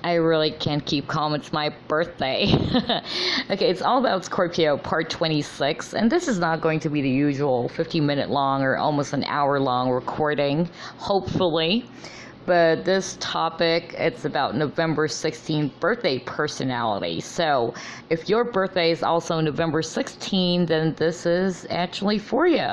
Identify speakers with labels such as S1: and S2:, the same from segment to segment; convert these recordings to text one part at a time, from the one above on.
S1: I really can't keep calm. It's my birthday. Okay, it's all about Scorpio, part 26. And this is not going to be the usual 15-minute long or almost an hour long recording, hopefully. But this topic, it's about November 16th birthday personality. So if your birthday is also November 16th, then this is actually for you.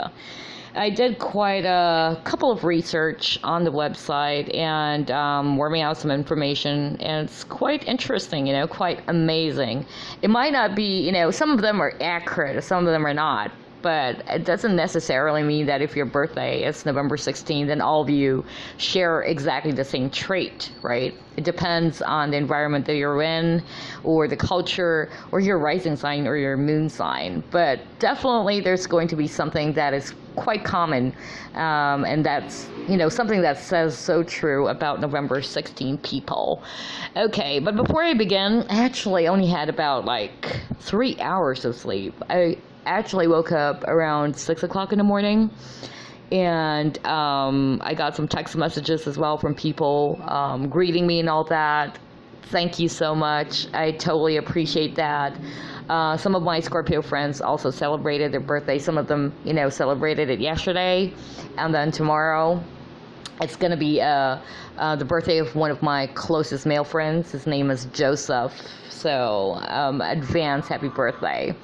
S1: I did quite a couple of research on the website and worming out some information, and it's quite interesting, quite amazing. It might not be, some of them are accurate, some of them are not, but it doesn't necessarily mean that if your birthday is November 16th, then all of you share exactly the same trait, right? It depends on the environment that you're in, or the culture, or your rising sign, or your moon sign. But definitely there's going to be something that is quite common, and that's, something that says so true about November 16 people. Okay, but before I begin, I actually only had about 3 hours of sleep. I actually woke up around 6 o'clock in the morning, and I got some text messages as well from people greeting me and all that. Thank you so much. I totally appreciate that. Some of my Scorpio friends also celebrated their birthday. Some of them, celebrated it yesterday, and then tomorrow it's going to be the birthday of one of my closest male friends. His name is Joseph. So advance happy birthday.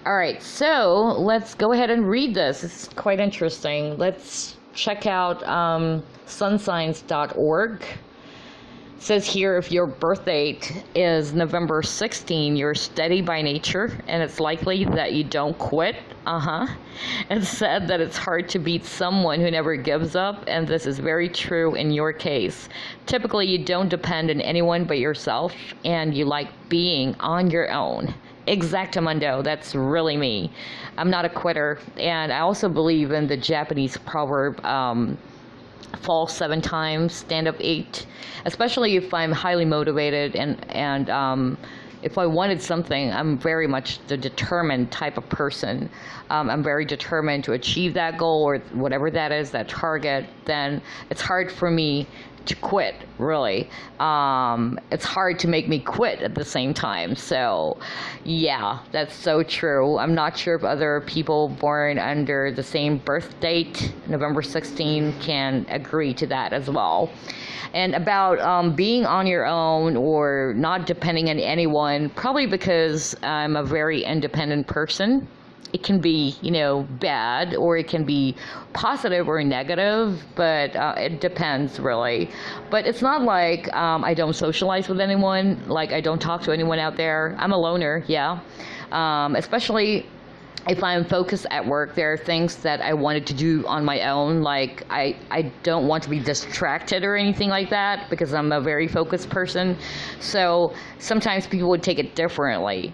S1: All right, so let's go ahead and read this. It's quite interesting. Let's check out sunsigns.org. It says here, if your birth date is November 16, you're steady by nature, and it's likely that you don't quit. It's said that it's hard to beat someone who never gives up, and this is very true in your case. Typically, you don't depend on anyone but yourself, and you like being on your own. Exactamundo, that's really me. I'm not a quitter, and I also believe in the Japanese proverb, fall 7 times, stand up 8, especially if I'm highly motivated and if I wanted something. I'm very much the determined type of person. I'm very determined to achieve that goal or whatever that is, that target. Then it's hard for me to quit, really. It's hard to make me quit at the same time. So yeah, that's so true. I'm not sure if other people born under the same birth date, November 16, can agree to that as well. And about being on your own or not depending on anyone, probably because I'm a very independent person. It can be, bad, or it can be positive or negative, but it depends, really. But it's not like I don't socialize with anyone, like I don't talk to anyone out there. I'm a loner, yeah. Especially if I'm focused at work, there are things that I wanted to do on my own. Like I don't want to be distracted or anything like that, because I'm a very focused person. So sometimes people would take it differently.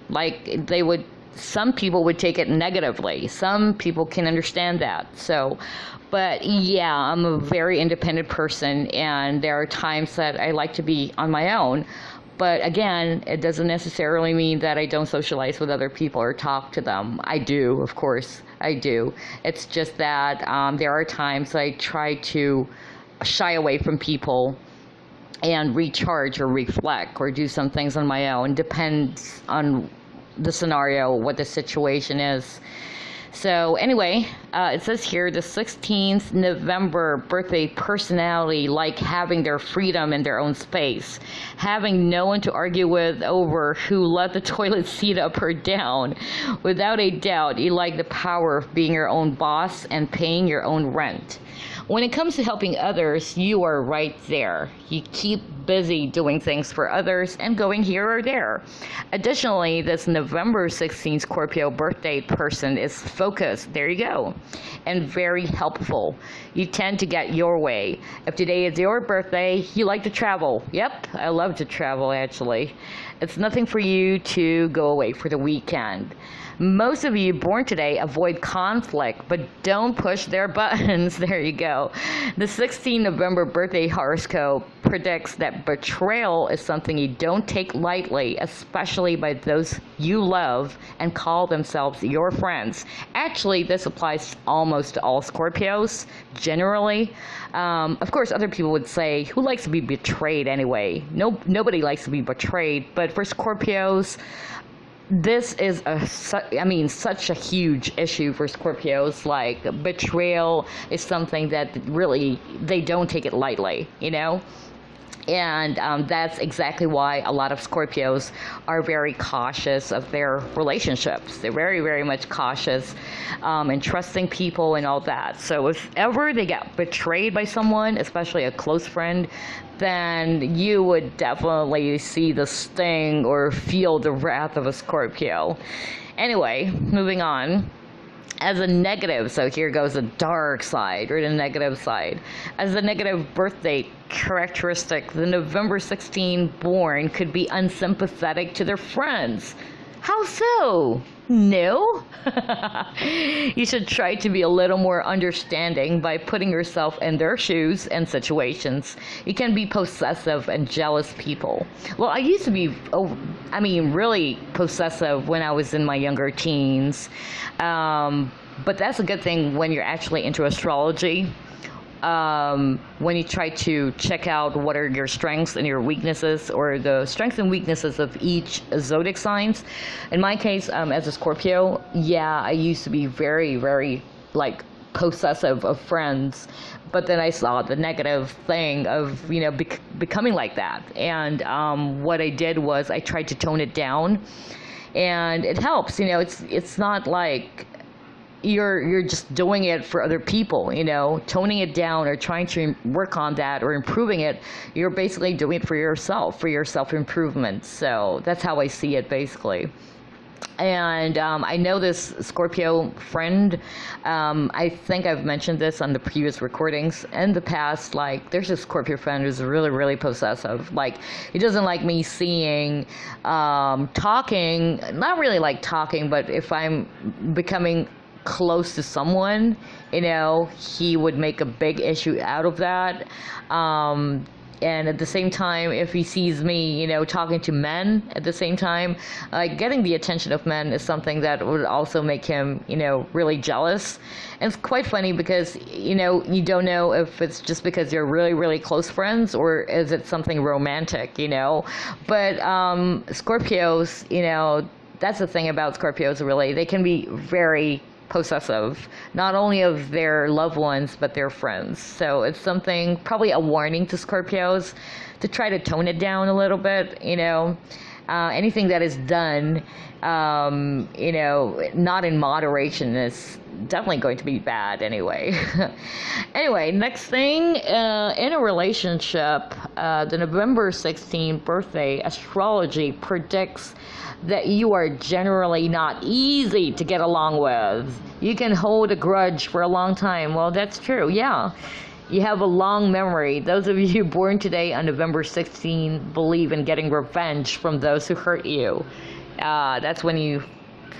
S1: Some people would take it negatively. Some people can understand that. So, but yeah, I'm a very independent person, and there are times that I like to be on my own. But again, it doesn't necessarily mean that I don't socialize with other people or talk to them. I do, of course, I do. It's just that there are times I try to shy away from people and recharge or reflect or do some things on my own. Depends on the scenario, what the situation is. So anyway, it says here, the 16th November birthday personality like having their freedom in their own space, having no one to argue with over who let the toilet seat up or down. Without a doubt, you like the power of being your own boss and paying your own rent. When it comes to helping others, you are right there. You keep busy doing things for others and going here or there. Additionally, this November 16 Scorpio birthday person is focused, there you go, and very helpful. You tend to get your way. If today is your birthday, you like to travel. Yep, I love to travel, actually. It's nothing for you to go away for the weekend. Most of you born today avoid conflict, but don't push their buttons. There you go. The 16 November birthday horoscope predicts that betrayal is something you don't take lightly, especially by those you love and call themselves your friends. Actually, this applies almost to all Scorpios, generally. Of course, other people would say, who likes to be betrayed anyway? Nobody likes to be betrayed, but for Scorpios, this is such a huge issue for Scorpios. Like, betrayal is something that really, they don't take it lightly, you know? And that's exactly why a lot of Scorpios are very cautious of their relationships. They're very, very much cautious in trusting people and all that. So if ever they get betrayed by someone, especially a close friend, then you would definitely see the sting or feel the wrath of a Scorpio. Anyway, moving on. As a negative, so here goes the dark side, or the negative side. As a negative birth date characteristic, the November 16 born could be unsympathetic to their friends. How so? No? You should try to be a little more understanding by putting yourself in their shoes and situations. You can be possessive and jealous people. Well, I used to be, really possessive when I was in my younger teens. But that's a good thing when you're actually into astrology. When you try to check out what are your strengths and your weaknesses, or the strengths and weaknesses of each zodiac signs. In my case, as a Scorpio, I used to be very, very possessive of friends, but then I saw the negative thing of becoming like that, and what I did was I tried to tone it down, and it helps. It's not like you're just doing it for other people, toning it down or trying to work on that or improving it. You're basically doing it for yourself, for your self-improvement. So that's how I see it, basically. And I know this Scorpio friend, I think I've mentioned this on the previous recordings in the past. There's a Scorpio friend who's really, really possessive. He doesn't like me seeing, talking, not really talking, but if I'm becoming close to someone, he would make a big issue out of that. And at the same time, if he sees me, talking to men at the same time, getting the attention of men is something that would also make him, really jealous. And it's quite funny because, you don't know if it's just because you're really, really close friends, or is it something romantic, But Scorpios, that's the thing about Scorpios, really. They can be very possessive, not only of their loved ones, but their friends. So it's something, probably a warning to Scorpios to try to tone it down a little bit, anything that is done, not in moderation is definitely going to be bad anyway. Anyway, next thing, in a relationship, the November 16th birthday astrology predicts that you are generally not easy to get along with. You can hold a grudge for a long time. Well, that's true, yeah. You have a long memory. Those of you born today on November 16 believe in getting revenge from those who hurt you. That's when you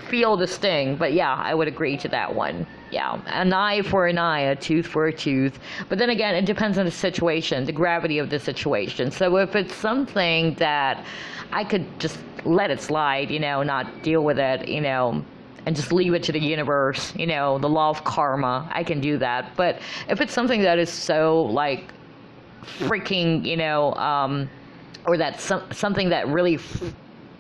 S1: feel the sting. But yeah, I would agree to that one. Yeah, an eye for an eye, a tooth for a tooth. But then again, it depends on the situation, the gravity of the situation. So if it's something that I could just let it slide, not deal with it, and just leave it to the universe, the law of karma, I can do that. But if it's something that is so freaking, or that's something that really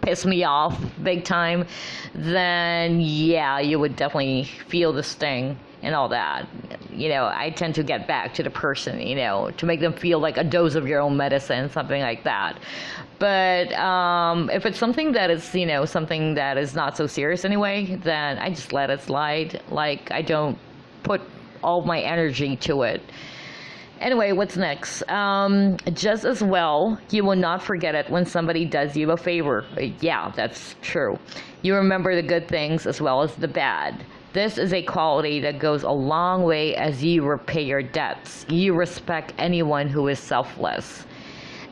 S1: piss me off big time, then yeah, you would definitely feel the sting and all that. I tend to get back to the person, to make them feel like a dose of your own medicine, something like that. But if it's something that is, something that is not so serious anyway, then I just let it slide. I don't put all my energy to it. Anyway, what's next? Just as well, you will not forget it when somebody does you a favor. Yeah, that's true. You remember the good things as well as the bad. This is a quality that goes a long way as you repay your debts. You respect anyone who is selfless.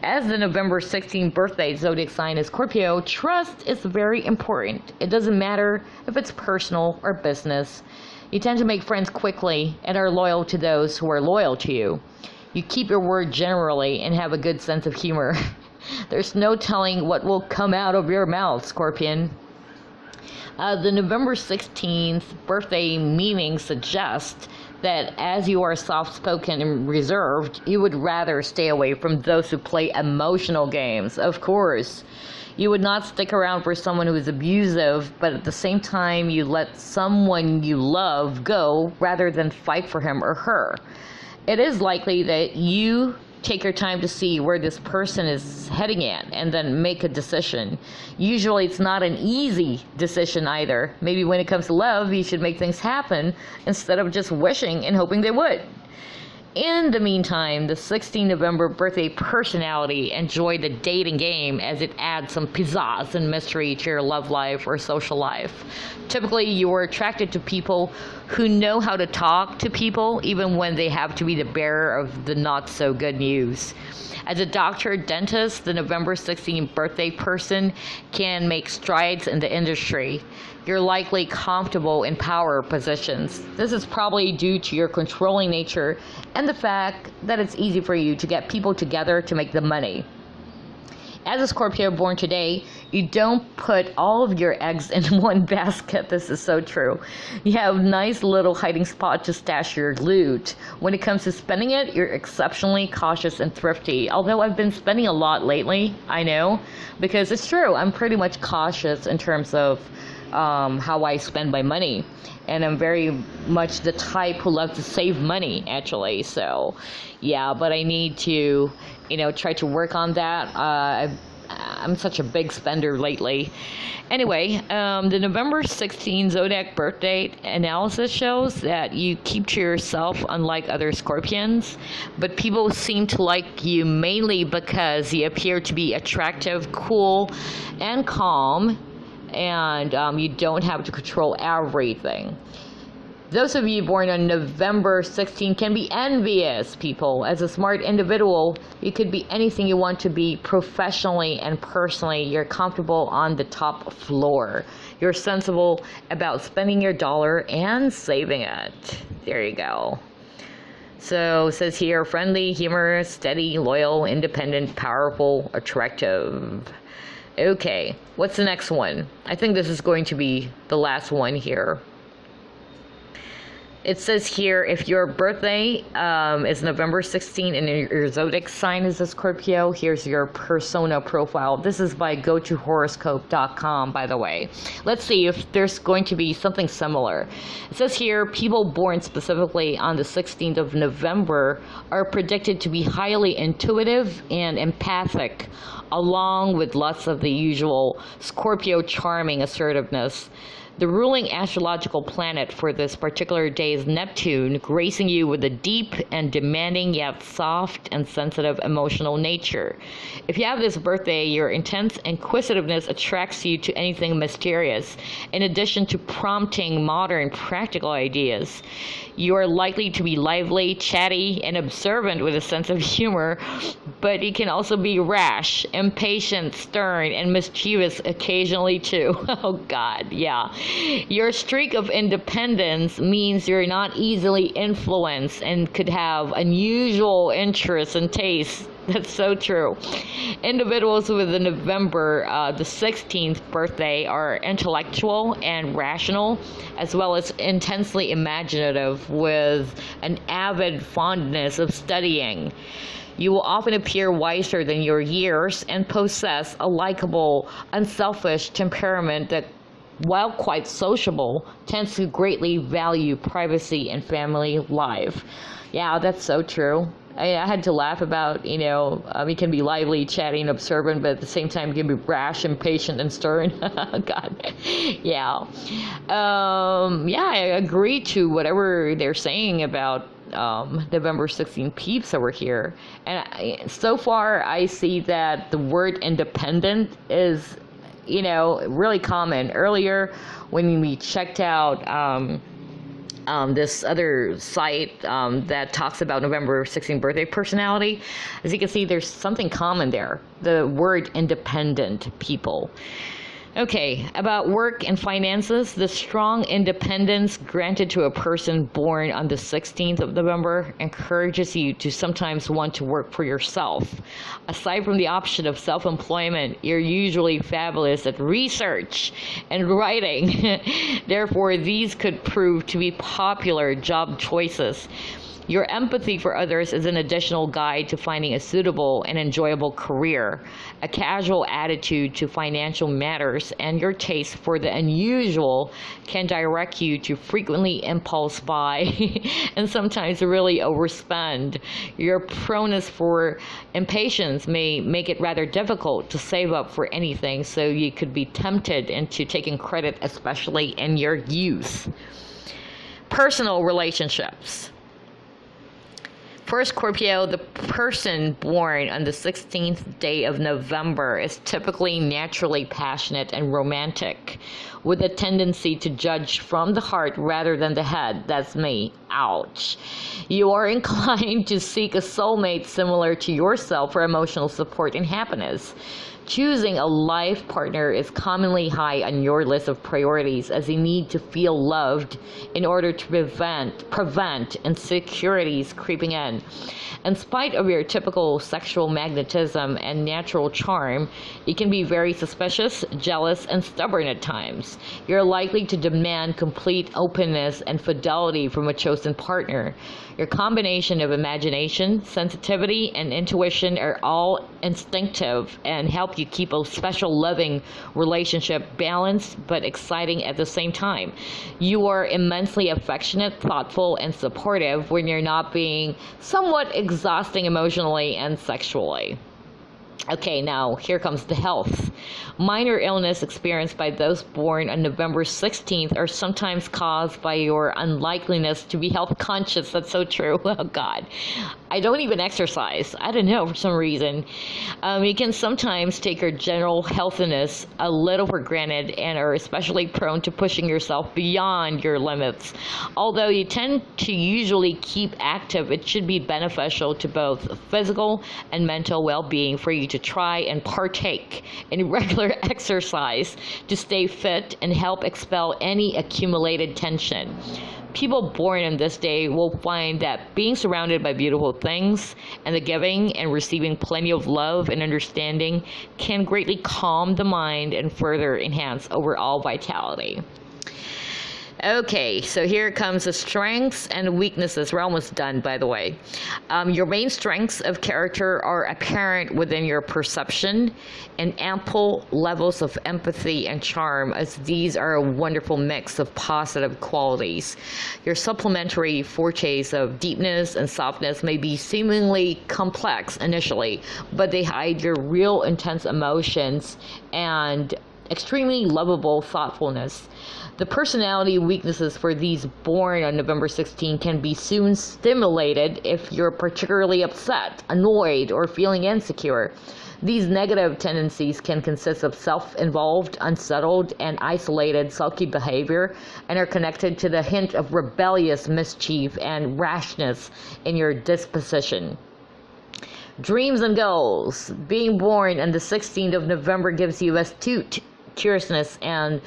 S1: As the November 16th birthday zodiac sign is Scorpio, trust is very important. It doesn't matter if it's personal or business. You tend to make friends quickly and are loyal to those who are loyal to you. You keep your word generally and have a good sense of humor. There's no telling what will come out of your mouth, Scorpion. The November 16th birthday meaning suggests that as you are soft-spoken and reserved, you would rather stay away from those who play emotional games. Of course, you would not stick around for someone who is abusive, but at the same time, you let someone you love go rather than fight for him or her. It is likely that you take your time to see where this person is heading at and then make a decision. Usually it's not an easy decision either. Maybe when it comes to love, you should make things happen instead of just wishing and hoping they would. In the meantime, the 16 November birthday personality enjoy the dating game as it adds some pizzazz and mystery to your love life or social life. Typically, you are attracted to people who know how to talk to people even when they have to be the bearer of the not so good news. As a doctor or dentist, the November 16 birthday person can make strides in the industry. You're likely comfortable in power positions. This is probably due to your controlling nature and the fact that it's easy for you to get people together to make the money. As a Scorpio born today, you don't put all of your eggs in one basket. This is so true. You have a nice little hiding spot to stash your loot. When it comes to spending it, you're exceptionally cautious and thrifty. Although I've been spending a lot lately, I know, because it's true. I'm pretty much cautious in terms of how I spend my money. And I'm very much the type who loves to save money, actually. So, yeah, but I need to, try to work on that. I'm such a big spender lately. Anyway, the November 16 zodiac birth date analysis shows that you keep to yourself, unlike other Scorpions, but people seem to like you mainly because you appear to be attractive, cool, and calm, and you don't have to control everything. Those of you born on November 16 can be envious people. As a smart individual, you could be anything you want to be professionally and personally. You're comfortable on the top floor. You're sensible about spending your dollar and saving it. There you go. So it says here, friendly, humorous, steady, loyal, independent, powerful, attractive. Okay, what's the next one? I think this is going to be the last one here. It says here, if your birthday is November 16 and your zodiac sign is a Scorpio, here's your persona profile. This is by gotohoroscope.com, by the way. Let's see if there's going to be something similar. It says here, people born specifically on the 16th of November are predicted to be highly intuitive and empathic, along with lots of the usual Scorpio charming assertiveness. The ruling astrological planet for this particular day is Neptune, gracing you with a deep and demanding yet soft and sensitive emotional nature. If you have this birthday, your intense inquisitiveness attracts you to anything mysterious, in addition to prompting modern practical ideas. You are likely to be lively, chatty, and observant with a sense of humor, but you can also be rash, impatient, stern, and mischievous occasionally too. Oh God, yeah. Your streak of independence means you're not easily influenced and could have unusual interests and tastes. That's so true. Individuals with the November the 16th birthday are intellectual and rational, as well as intensely imaginative with an avid fondness of studying. You will often appear wiser than your years and possess a likable, unselfish temperament that, while quite sociable, tends to greatly value privacy and family life. Yeah, that's so true. I had to laugh about, you can be lively, chatty, and observant, but at the same time, you can be rash, impatient, and stern. God, yeah. I agree to whatever they're saying about November 16 peeps over here. And so far, I see that the word independent is really common. Earlier, when we checked out this other site that talks about November 16 birthday personality, as you can see, there's something common there. The word independent people. Okay, about work and finances, the strong independence granted to a person born on the 16th of November encourages you to sometimes want to work for yourself. Aside from the option of self-employment, you're usually fabulous at research and writing. Therefore, these could prove to be popular job choices. Your empathy for others is an additional guide to finding a suitable and enjoyable career. A casual attitude to financial matters and your taste for the unusual can direct you to frequently impulse buy and sometimes really overspend. Your proneness for impatience may make it rather difficult to save up for anything, so you could be tempted into taking credit, especially in your youth. Personal relationships. For Scorpio, the person born on the 16th day of November is typically naturally passionate and romantic, with a tendency to judge from the heart rather than the head. That's me. Ouch. You are inclined to seek a soulmate similar to yourself for emotional support and happiness. Choosing a life partner is commonly high on your list of priorities, as you need to feel loved in order to prevent insecurities creeping in. In spite of your typical sexual magnetism and natural charm, you can be very suspicious, jealous, and stubborn at times. You're likely to demand complete openness and fidelity from a chosen partner. Your combination of imagination, sensitivity, and intuition are all instinctive and help you keep a special loving relationship balanced but exciting at the same time. You are immensely affectionate, thoughtful, and supportive when you're not being somewhat exhausting emotionally and sexually. Okay, now here comes the health. Minor illness experienced by those born on November 16th are sometimes caused by your unlikeliness to be health conscious. That's so true. Oh, God. I don't even exercise. I don't know, for some reason. You can sometimes take your general healthiness a little for granted and are especially prone to pushing yourself beyond your limits. Although you tend to usually keep active, it should be beneficial to both physical and mental well-being for you to try and partake in regular exercise to stay fit and help expel any accumulated tension. People born on this day will find that being surrounded by beautiful things and the giving and receiving plenty of love and understanding can greatly calm the mind and further enhance overall vitality. Okay, so here comes the strengths and weaknesses. We're almost done, by the way. Your main strengths of character are apparent within your perception and ample levels of empathy and charm, as these are a wonderful mix of positive qualities. Your supplementary fortes of deepness and softness may be seemingly complex initially, but they hide your real intense emotions and extremely lovable thoughtfulness. The personality weaknesses for these born on November 16 can be soon stimulated if you're particularly upset, annoyed, or feeling insecure. These negative tendencies can consist of self-involved, unsettled, and isolated sulky behavior and are connected to the hint of rebellious mischief and rashness in your disposition. Dreams and goals. Being born on the 16th of November gives you astute curiousness and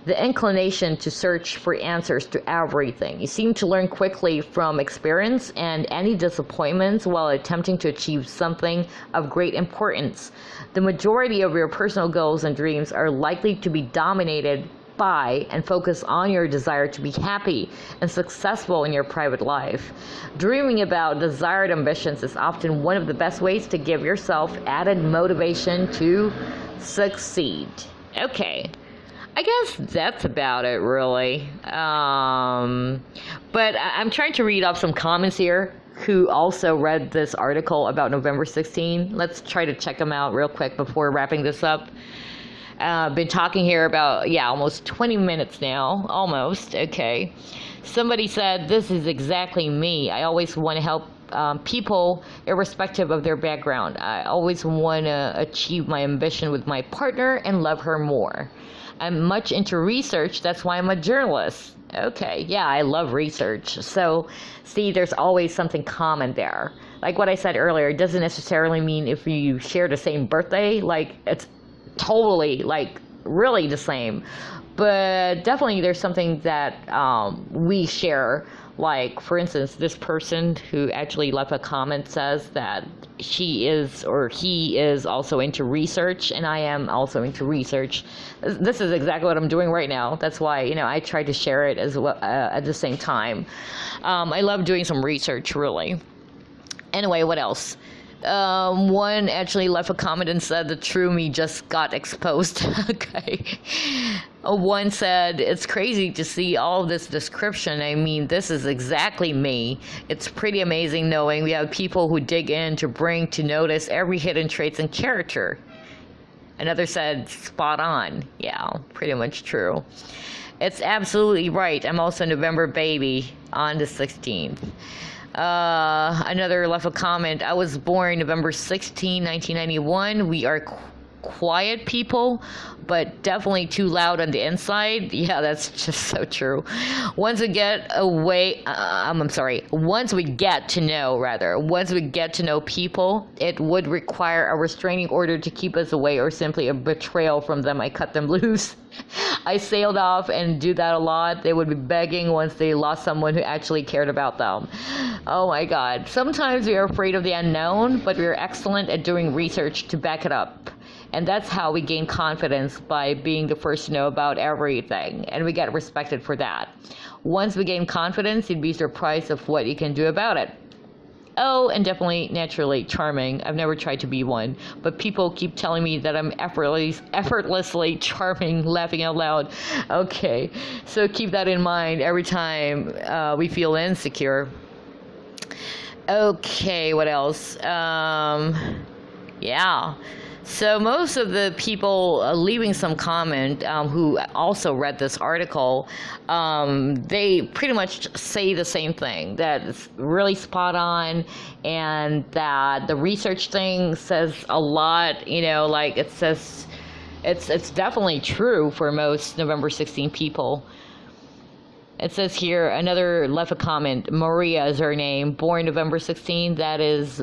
S1: the inclination to search for answers to everything. You seem to learn quickly from experience and any disappointments while attempting to achieve something of great importance. The majority of your personal goals and dreams are likely to be dominated by and focus on your desire to be happy and successful in your private life. Dreaming about desired ambitions is often one of the best ways to give yourself added motivation to succeed. Okay, I guess that's about it, really. But I'm trying to read off some comments here who also read this article about November 16. Let's try to check them out real quick before wrapping this up. Been talking here about, almost 20 minutes now. Almost. Okay. Somebody said, this is exactly me. I always want to help people irrespective of their background. I always want to achieve my ambition with my partner and love her more. I'm much into research. That's why I'm a journalist. Okay. Yeah, I love research. So, see, there's always something common there. Like what I said earlier, it doesn't necessarily mean if you share the same birthday, like it's totally like really the same. But definitely there's something that we share. Like, for instance, this person who actually left a comment says that she is or he is also into research, and I am also into research. This is exactly what I'm doing right now. That's why, I try to share it as well at the same time. I love doing some research, really. Anyway, what else? One actually left a comment and said the true me just got exposed. Okay. One said, it's crazy to see all of this description. I mean, this is exactly me. It's pretty amazing knowing we have people who dig in to bring to notice every hidden traits and character. Another said, spot on. Yeah, pretty much true. It's absolutely right. I'm also a November baby on the 16th. Another left a comment. I was born November 16, 1991. We are quiet people, but definitely too loud on the inside. Yeah, that's just so true. Once we get once we get to know people, it would require a restraining order to keep us away or simply a betrayal from them. I cut them loose. I sailed off and do that a lot. They would be begging once they lost someone who actually cared about them. Oh my God. Sometimes we are afraid of the unknown, but we are excellent at doing research to back it up. And that's how we gain confidence, by being the first to know about everything. And we get respected for that. Once we gain confidence, you'd be surprised of what you can do about it. Oh, and definitely naturally charming. I've never tried to be one, but people keep telling me that I'm effortlessly charming, laughing out loud. Okay, so keep that in mind every time we feel insecure. Okay, what else? Yeah. So most of the people leaving some comment who also read this article, they pretty much say the same thing, that it's really spot on, and that the research thing says a lot. Like it says, it's definitely true for most November 16 people. It says here, another left a comment. Maria is her name. Born November 16. That is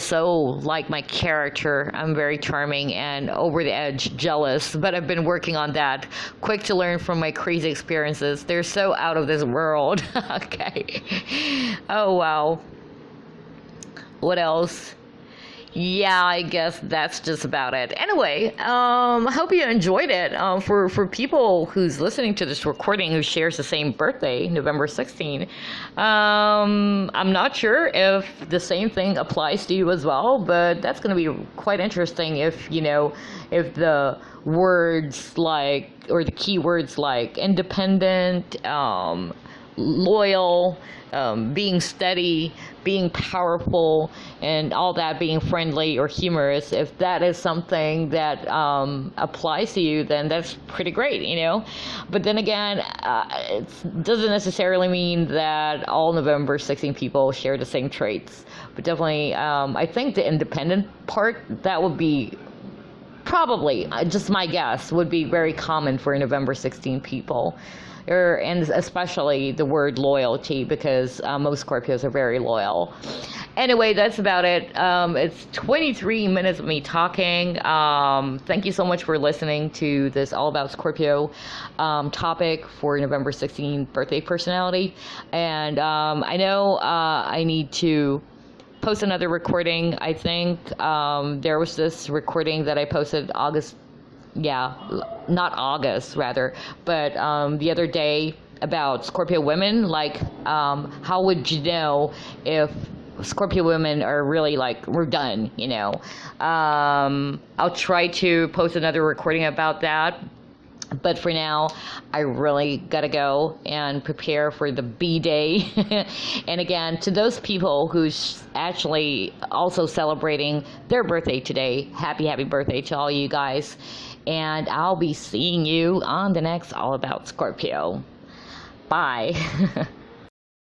S1: so like my character. I'm very charming and over the edge jealous, but I've been working on that. Quick to learn from my crazy experiences. They're so out of this world. Okay. Oh, wow. What else? Yeah, I guess that's just about it. Anyway, I hope you enjoyed it. For people who's listening to this recording who shares the same birthday, November 16, I'm not sure if the same thing applies to you as well, but that's going to be quite interesting if the words like, or the keywords like independent, loyal, being steady, being powerful, and all that, being friendly or humorous, if that is something that applies to you, then that's pretty great, But then again, it doesn't necessarily mean that all November 16 people share the same traits. But definitely, I think the independent part, that would be probably, just my guess, would be very common for November 16 people. And especially the word loyalty, because most Scorpios are very loyal. Anyway, that's about it. It's 23 minutes of me talking. Thank you so much for listening to this All About Scorpio topic for November 16th birthday personality. And I know I need to post another recording. I think there was this recording that I posted but the other day about Scorpio women, like how would you know if Scorpio women are really like, we're done, I'll try to post another recording about that. But for now, I really gotta go and prepare for the B-Day. And again, to those people who's actually also celebrating their birthday today, happy birthday to all you guys. And I'll be seeing you on the next All About Scorpio. Bye.